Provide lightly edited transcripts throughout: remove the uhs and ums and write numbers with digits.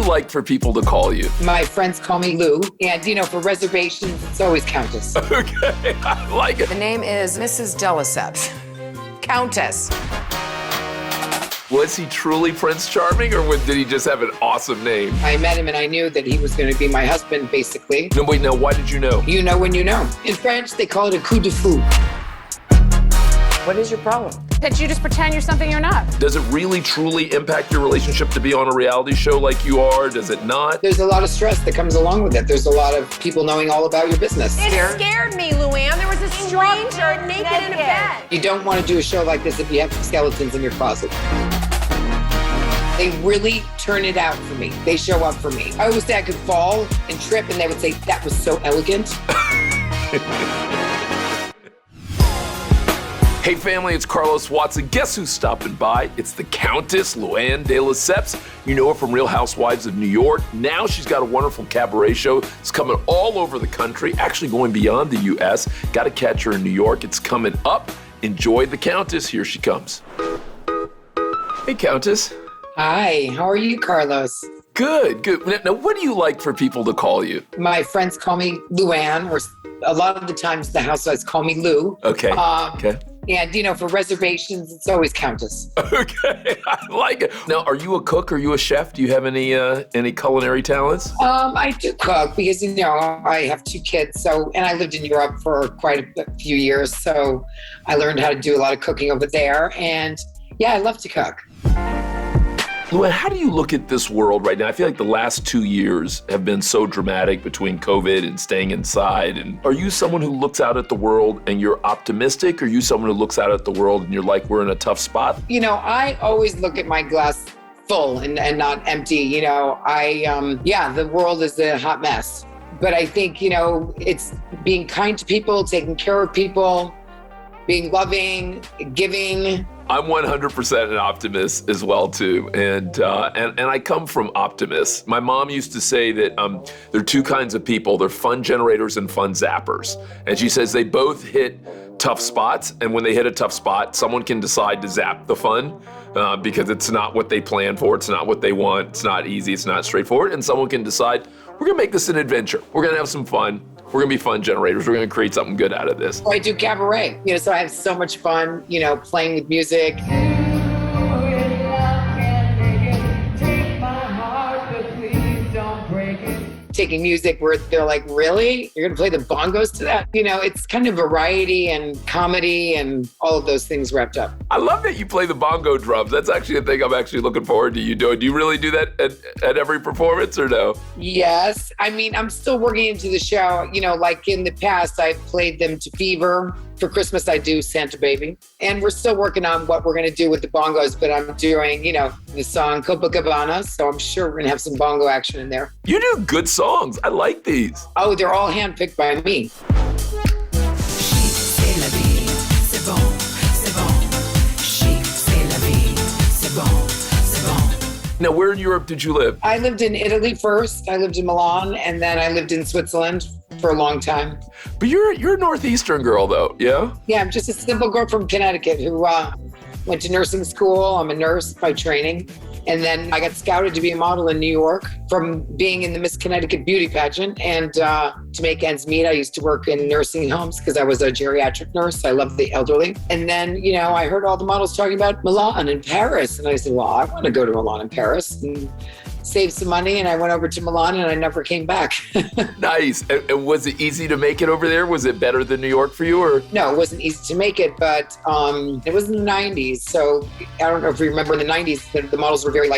like for people to call you? My friends call me Lou. And, for reservations, it's always Countess. Okay, I like it. The name is Mrs. de Lesseps. Countess. Was he truly Prince Charming, or did he just have an awesome name? I met him and I knew that he was going to be my husband, basically. No, wait, now, why did you know? You know when you know. In French, they call it a coup de fou. What is your problem? That you just pretend you're something you're not. Does it really, truly impact your relationship to be on a reality show like you are? Does it not? There's a lot of stress that comes along with it. There's a lot of people knowing all about your business. It scared me, Luann. There was a stranger naked in a bed. You don't want to do a show like this if you have skeletons in your closet. They really turn it out for me. They show up for me. I always say I could fall and trip, and they would say, that was so elegant. Hey family, it's Carlos Watson. Guess who's stopping by? It's the Countess, Luann de Lesseps. You know her from Real Housewives of New York. Now she's got a wonderful cabaret show. It's coming all over the country, actually going beyond the US. Got to catch her in New York. It's coming up. Enjoy the Countess. Here she comes. Hey, Countess. Hi, how are you, Carlos? Good. Now, what do you like for people to call you? My friends call me Luann, or a lot of the times the housewives call me Lou. Okay. Okay. And, for reservations, it's always Countess. Okay, I like it. Now, are you a cook? Are you a chef? Do you have any culinary talents? I do cook because, I have 2 kids. And I lived in Europe for quite a few years. So I learned how to do a lot of cooking over there. And yeah, I love to cook. Luann, how do you look at this world right now? I feel like the last 2 years have been so dramatic between COVID and staying inside. And are you someone who looks out at the world and you're optimistic? Or are you someone who looks out at the world and you're like, we're in a tough spot? I always look at my glass full and not empty. The world is a hot mess. But I think, it's being kind to people, taking care of people, being loving, giving. I'm 100% an optimist as well too, and I come from optimists. My mom used to say that there are 2 kinds of people: they're fun generators and fun zappers. And she says they both hit tough spots, and when they hit a tough spot, someone can decide to zap the fun because it's not what they planned for, it's not what they want, it's not easy, it's not straightforward, and someone can decide we're gonna make this an adventure, we're gonna have some fun. We're gonna be fun generators. We're gonna create something good out of this. I do cabaret, so I have so much fun, playing with music. Taking music where they're like, really? You're gonna play the bongos to that? It's kind of variety and comedy and all of those things wrapped up. I love that you play the bongo drums. That's actually a thing I'm actually looking forward to you doing. Do you really do that at every performance or no? Yes. I'm still working into the show. Like in the past, I've played them to Fever. For Christmas, I do Santa Baby. And we're still working on what we're gonna do with the bongos, but I'm doing, the song Copacabana. So I'm sure we're gonna have some bongo action in there. You do good songs. I like these. Oh, they're all handpicked by me. Now, where in Europe did you live? I lived in Italy first. I lived in Milan, and then I lived in Switzerland for a long time. But you're a Northeastern girl, though, yeah? Yeah, I'm just a simple girl from Connecticut who went to nursing school. I'm a nurse by training. And then I got scouted to be a model in New York from being in the Miss Connecticut beauty pageant. And to make ends meet, I used to work in nursing homes because I was a geriatric nurse. I love the elderly. And then, I heard all the models talking about Milan and Paris. And I said, well, I want to go to Milan and Paris and save some money. And I went over to Milan and I never came back. Nice. And was it easy to make it over there? Was it better than New York for you? Or no, it wasn't easy to make it, but it was in the 90s. So I don't know if you remember in the 90s, the models were very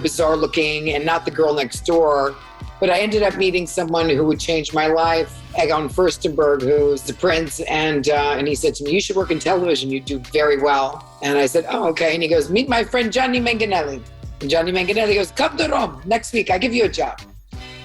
bizarre looking and not the girl next door. But I ended up meeting someone who would change my life, Egon Furstenberg, who's the prince. And he said to me, you should work in television. You do very well. And I said, oh, okay. And he goes, meet my friend, Gianni Manganelli. And Gianni Manganelli goes, come to Rome next week. I give you a job.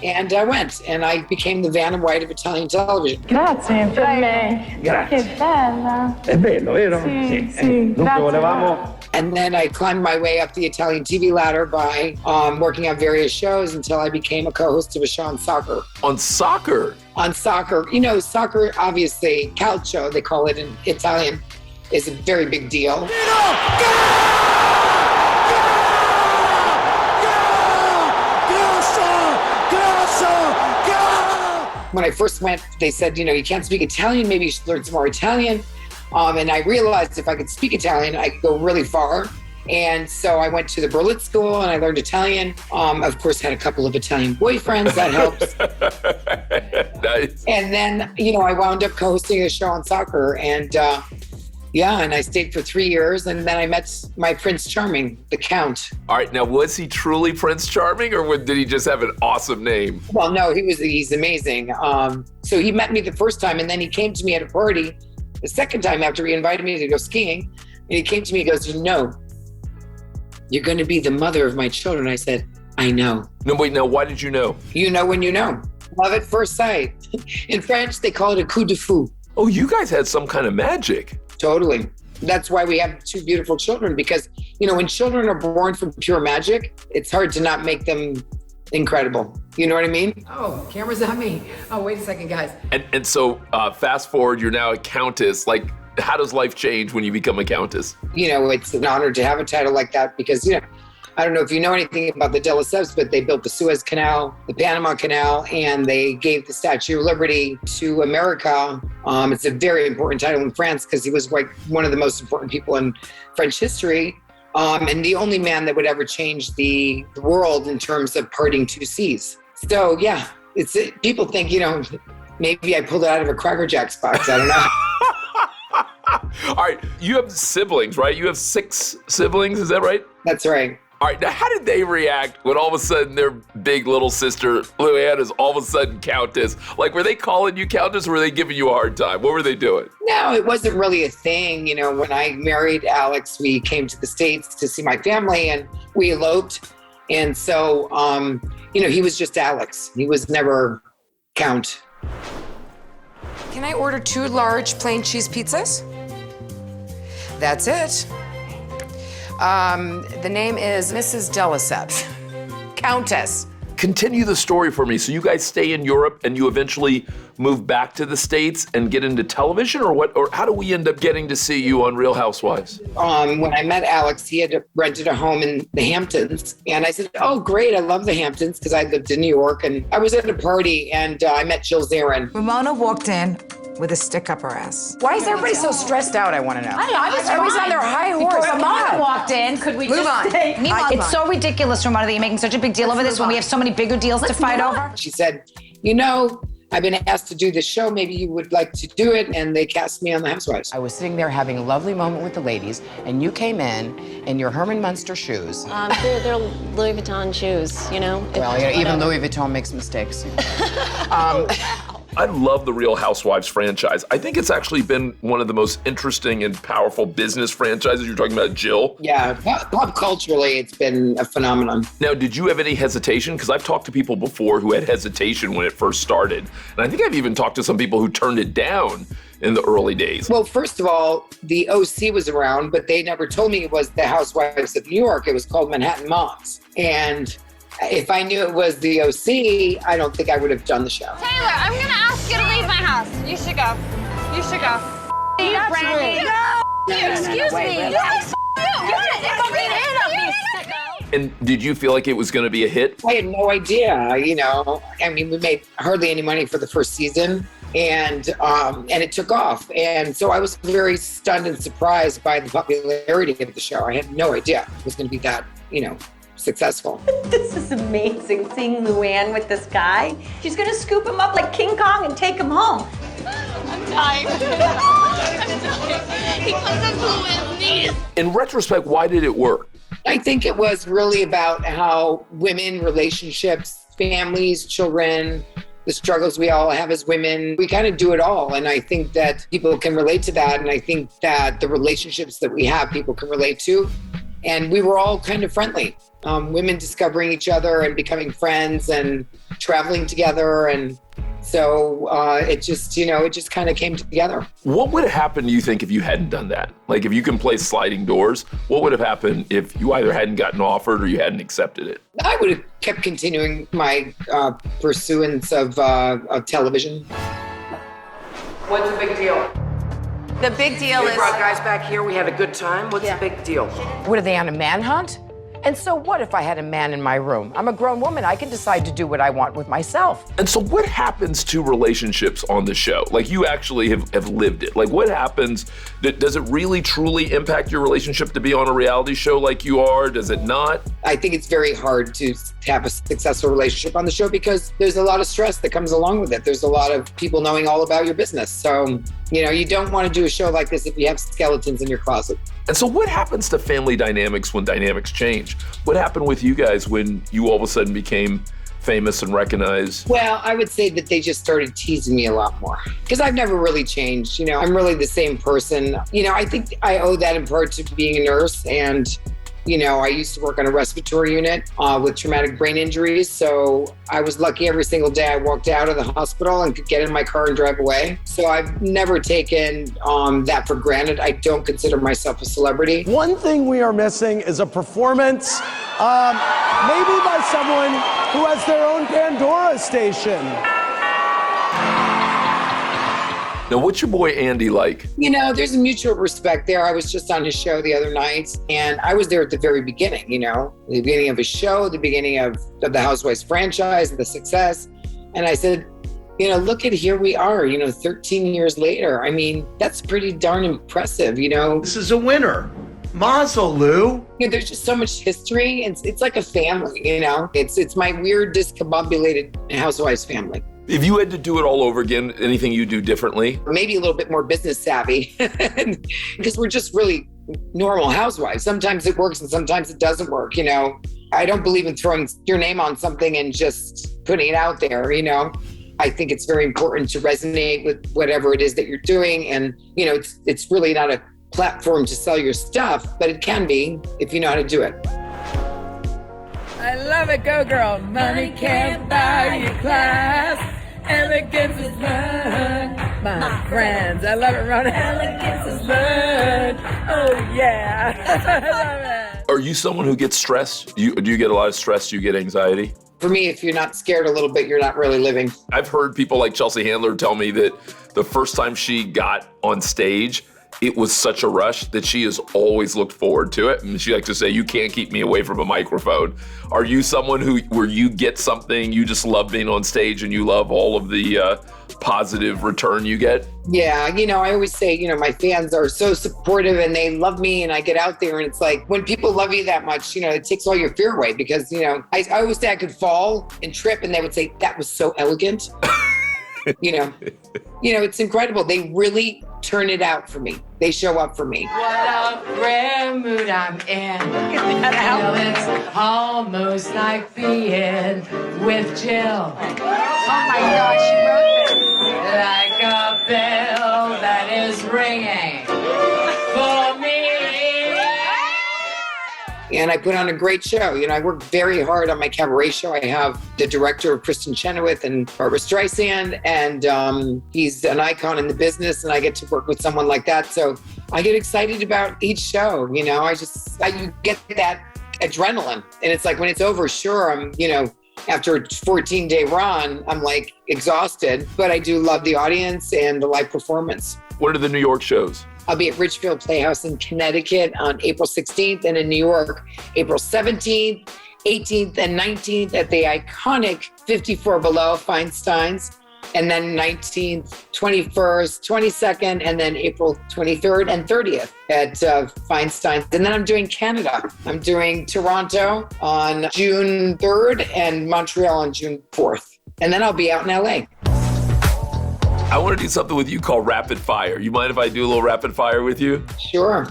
And I went, and I became the Vanna White of Italian television. Grazie per me. Grazie. Che bella. È bello, vero? Sì. Dunque volevamo... And then I climbed my way up the Italian TV ladder by working on various shows until I became a co-host of a show on soccer. On soccer? On soccer. Soccer, obviously, calcio, they call it in Italian, is a very big deal. When I first went, they said, you can't speak Italian. Maybe you should learn some more Italian. And I realized if I could speak Italian, I could go really far. And so I went to the Berlitz School and I learned Italian. Of course, had a couple of Italian boyfriends. That helps. Nice. And then, I wound up co-hosting a show on soccer. And and I stayed for 3 years. And then I met my Prince Charming, the Count. All right, now was he truly Prince Charming or did he just have an awesome name? Well, no, he's amazing. So he met me the first time and then he came to me at a party the second time after he invited me to go skiing. And he came to me, he goes, you're going to be the mother of my children. I said, I know. No, wait, now why did you know? You know when you know. Love at first sight. In French, they call it a coup de fou. Oh, you guys had some kind of magic. Totally. That's why we have 2 beautiful children because, when children are born from pure magic, it's hard to not make them incredible. You know what I mean? Oh, camera's on me. Oh, wait a second, guys. And so fast forward, you're now a countess. Like, how does life change when you become a countess? It's an honor to have a title like that because, I don't know if you know anything about the de Lesseps, but they built the Suez Canal, the Panama Canal, and they gave the Statue of Liberty to America. It's a very important title in France because he was like one of the most important people in French history. And the only man that would ever change the world in terms of parting 2 seas. So yeah, people think, maybe I pulled it out of a Cracker Jacks box. I don't know. All right, you have siblings, right? You have 6 siblings, is that right? That's right. All right, now how did they react when all of a sudden their big little sister, Luann, is all of a sudden Countess? Like, were they calling you Countess or were they giving you a hard time? What were they doing? No, it wasn't really a thing. When I married Alex, we came to the States to see my family and we eloped. And so, he was just Alex. He was never Count. Can I order 2 large plain cheese pizzas? That's it. The name is Mrs. de Lesseps. Countess. Continue the story for me. So you guys stay in Europe and you eventually move back to the States and get into television or what? Or how do we end up getting to see you on Real Housewives? When I met Alex, he had rented a home in the Hamptons. And I said, oh, great. I love the Hamptons because I lived in New York. And I was at a party and I met Jill Zarin. Ramona walked in with a stick up her ass. Why is everybody so stressed out, I want to know? I don't know, I was Everybody's fine. on their high horse. Because Come Ramona on. walked in. Could we Move just on. stay? It's so ridiculous, Ramona, that you're making such a big deal over this when we have so many bigger deals to fight over. She said, I've been asked to do this show. Maybe you would like to do it. And they cast me on the Housewives. I was sitting there having a lovely moment with the ladies, and you came in your Herman Munster shoes. They're Louis Vuitton shoes, Well, even Louis Vuitton makes mistakes. I love the Real Housewives franchise. I think it's actually been one of the most interesting and powerful business franchises. You're talking about Jill. Yeah, pop culturally, it's been a phenomenon. Now, did you have any hesitation? Because I've talked to people before who had hesitation when it first started. And I think I've even talked to some people who turned it down in the early days. Well, first of all, the OC was around, but they never told me it was the Housewives of New York. It was called Manhattan Moms. And if I knew it was the OC, I don't think I would have done the show. Taylor, I'm gonna ask you to leave my house. You should go. You should go. You, Brandy. No. Excuse me. You. And did you feel like it was going to be a hit? I had no idea, we made hardly any money for the first season and it took off. And so I was very stunned and surprised by the popularity of the show. I had no idea it was going to be that, successful. This is amazing, seeing Luann with this guy. She's gonna scoop him up like King Kong and take him home. I'm dying. He comes up to Luann's knees. In retrospect, why did it work? I think it was really about how women, relationships, families, children, the struggles we all have as women, we kind of do it all. And I think that people can relate to that. And I think that the relationships that we have, people can relate to. And we were all kind of friendly. Women discovering each other and becoming friends and traveling together. And so it just kind of came together. What would have happened, do you think, if you hadn't done that? Like, if you can play sliding doors, what would have happened if you either hadn't gotten offered or you hadn't accepted it? I would have kept continuing my pursuance of television. What's the big deal? The big deal We is. brought guys back here, we had a good time. What's the big deal? What are they on a manhunt? And so what if I had a man in my room? I'm a grown woman. I can decide to do what I want with myself. And so what happens to relationships on the show? Like, you actually have lived it. Like, what happens? Does it really truly impact your relationship to be on a reality show like you are? Does it not? I think it's very hard to have a successful relationship on the show because there's a lot of stress that comes along with it. There's a lot of people knowing all about your business. So, you don't want to do a show like this if you have skeletons in your closet. And so what happens to family dynamics when dynamics change? What happened with you guys when you all of a sudden became famous and recognized? Well, I would say that they just started teasing me a lot more because I've never really changed. I'm really the same person. I think I owe that in part to being a nurse. And, I used to work on a respiratory unit with traumatic brain injuries. So I was lucky every single day I walked out of the hospital and could get in my car and drive away. So I've never taken that for granted. I don't consider myself a celebrity. One thing we are missing is a performance, maybe by someone who has their own Pandora station. Now, what's your boy Andy like? There's a mutual respect there. I was just on his show the other night, and I was there at the very beginning, the beginning of his show, the beginning of the Housewives franchise, the success. And I said, look at here we are, 13 years later. I mean, that's pretty darn impressive, This is a winner. Mazel, Lou. There's just so much history. It's like a family, It's my weird, discombobulated Housewives family. If you had to do it all over again, anything you do differently? Maybe a little bit more business savvy because we're just really normal housewives. Sometimes it works and sometimes it doesn't work, I don't believe in throwing your name on something and just putting it out there, I think it's very important to resonate with whatever it is that you're doing. And, it's really not a platform to sell your stuff, but it can be if you know how to do it. I love it, go girl. Money can't buy you class. Elegance is blood, my friends. I love it, Ron. Elegance is blood. Oh yeah, I love it. Are you someone who gets stressed? Do you get a lot of stress? Do you get anxiety? For me, if you're not scared a little bit, you're not really living. I've heard people like Chelsea Handler tell me that the first time she got on stage, it was such a rush that she has always looked forward to it. And she likes to say, you can't keep me away from a microphone. Are you someone where you get something, you just love being on stage and you love all of the positive return you get? Yeah, I always say, my fans are so supportive and they love me and I get out there and it's like, when people love you that much, it takes all your fear away because, I always say I could fall and trip and they would say, that was so elegant. It's incredible. They really turn it out for me. They show up for me. What a rare mood I'm in. Look at that outfit. It's almost like being with Jill. Oh my God, she wrote this. Like a bell that is ringing for me. And I put on a great show. I work very hard on my cabaret show. I have the director of Kristen Chenoweth and Barbara Streisand, and he's an icon in the business, and I get to work with someone like that. So I get excited about each show. You get that adrenaline, and it's like when it's over, sure, I'm, after a 14-day run, I'm like exhausted, but I do love the audience and the live performance. What are the New York shows? I'll be at Ridgefield Playhouse in Connecticut on April 16th and in New York, April 17th, 18th, and 19th at the iconic 54 Below Feinstein's, and then 19th, 21st, 22nd, and then April 23rd and 30th at Feinstein's. And then I'm doing Canada. I'm doing Toronto on June 3rd and Montreal on June 4th. And then I'll be out in LA. I want to do something with you called Rapid Fire. You mind if I do a little rapid fire with you? Sure.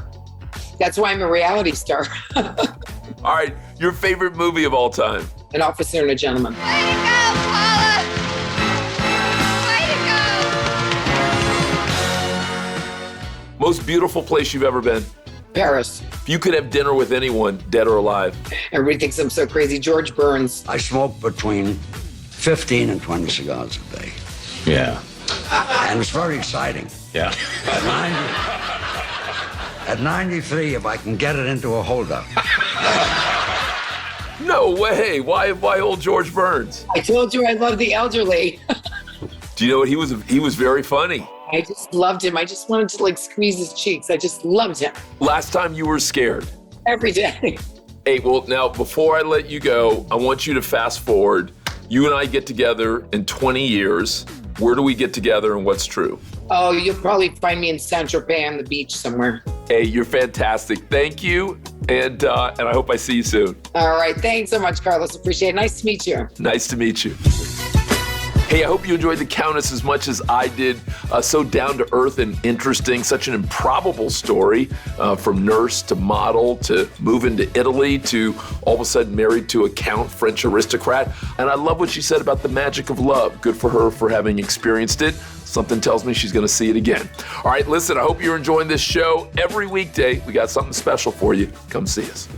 That's why I'm a reality star. All right, your favorite movie of all time? An Officer and a Gentleman. Way to go, Paula! Way to go! Most beautiful place you've ever been? Paris. If you could have dinner with anyone, dead or alive? Everybody thinks I'm so crazy. George Burns. I smoke between 15 and 20 cigars a day. Yeah. And it's very exciting. Yeah. At 93, if I can get it into a holder. No way. Why old George Burns? I told you I love the elderly. Do you know what? He was very funny. I just loved him. I just wanted to squeeze his cheeks. I just loved him. Last time you were scared? Every day. Hey, well, now, before I let you go, I want you to fast forward. You and I get together in 20 years. Where do we get together and what's true? Oh, you'll probably find me in Saint-Tropez on the beach somewhere. Hey, you're fantastic. Thank you, and I hope I see you soon. All right. Thanks so much, Carlos. Appreciate it. Nice to meet you. Nice to meet you. Hey, I hope you enjoyed the Countess as much as I did. So down to earth and interesting, such an improbable story from nurse to model to moving to Italy to all of a sudden married to a Count, French aristocrat. And I love what she said about the magic of love. Good for her for having experienced it. Something tells me she's going to see it again. All right, listen, I hope you're enjoying this show. Every weekday, we got something special for you. Come see us.